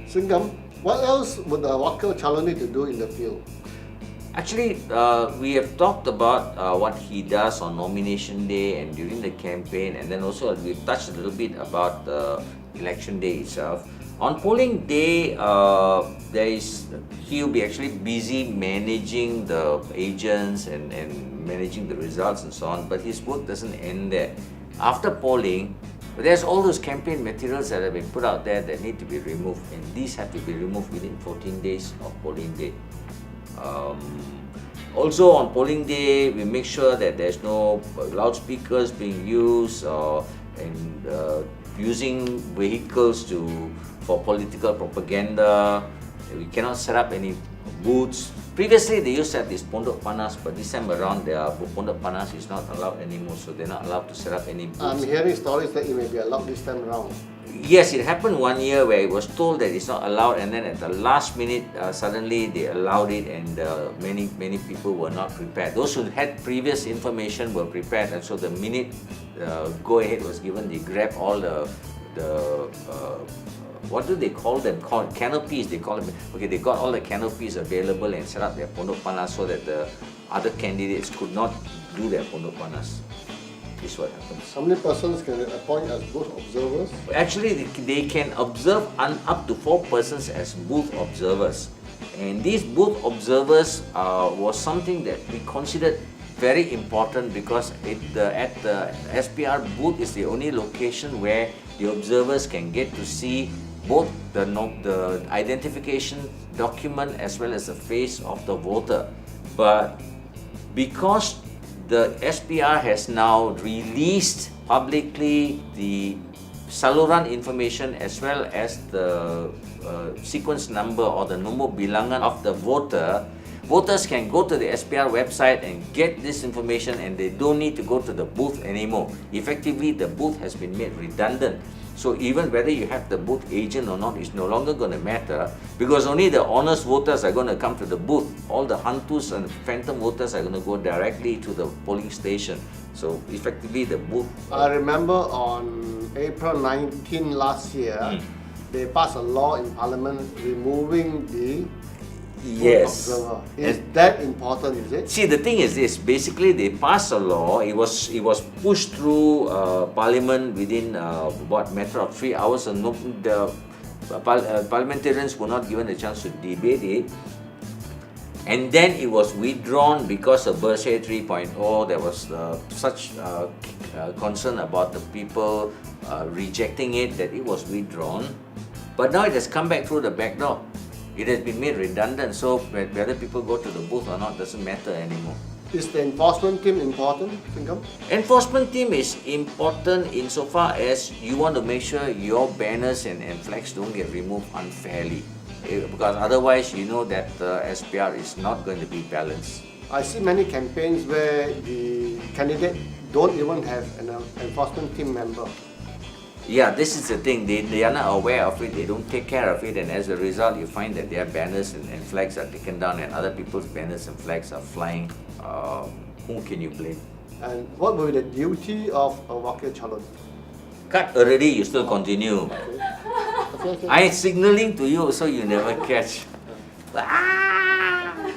Singham, what else would the wakil calon need to do in the field? Actually, we have talked about what he does on nomination day and during the campaign, and then also we've touched a little bit about election day itself. On polling day, he'll be actually busy managing the agents and managing the results and so on, but his work doesn't end there. After polling, there's all those campaign materials that have been put out there that need to be removed, and these have to be removed within 14 days of polling day. Also on polling day, we make sure that there's no loudspeakers being used and using vehicles for political propaganda. We cannot set up any booths. Previously, they used to have this pondok panas, but this time around, their pondok panas is not allowed anymore, so they're not allowed to set up any booths. I'm hearing stories that it may be allowed this time around. Yes, it happened one year where it was told that it's not allowed, and then at the last minute, suddenly they allowed it, and many people were not prepared. Those who had previous information were prepared, and so the minute go ahead was given, they grabbed all the what do they call them? Canopies, they call them. Okay, they got all the canopies available and set up their pondok panas so that the other candidates could not do their pondok panas. This is what happens. How many persons can they appoint as booth observers? Actually, they can observe up to 4 persons as booth observers. And these booth observers was something that we considered very important because at the SPR booth is the only location where the observers can get to see both the identification document as well as the face of the voter. But because the SPR has now released publicly the saluran information as well as the sequence number or the nombor bilangan of the voter, voters can go to the SPR website and get this information, and they don't need to go to the booth anymore. Effectively, the booth has been made redundant. So even whether you have the booth agent or not is no longer going to matter, because only the honest voters are going to come to the booth. All the hantus and phantom voters are going to go directly to the polling station. So effectively the booth... I remember on April 19 last year, they passed a law in Parliament removing the Yes. observer. Is that important, is it? See, the thing is this, basically they passed a law, it was pushed through Parliament within about a matter of 3 hours, and the parliamentarians were not given a chance to debate it. And then it was withdrawn because of Bersih 3.0. There was such concern about the people rejecting it that it was withdrawn. But now it has come back through the back door. It has been made redundant, so whether people go to the booth or not doesn't matter anymore. Is the enforcement team important, Singham? Enforcement team is important insofar as you want to make sure your banners and flags don't get removed unfairly. Because otherwise you know that SPR is not going to be balanced. I see many campaigns where the candidate don't even have an enforcement team member. Yeah, this is the thing, they are not aware of it, they don't take care of it, and as a result you find that their banners and flags are taken down and other people's banners and flags are flying. Whom can you blame? And what will be the duty of a wakil calon? Cut already, you still continue. Okay. I'm signaling to you so you never catch.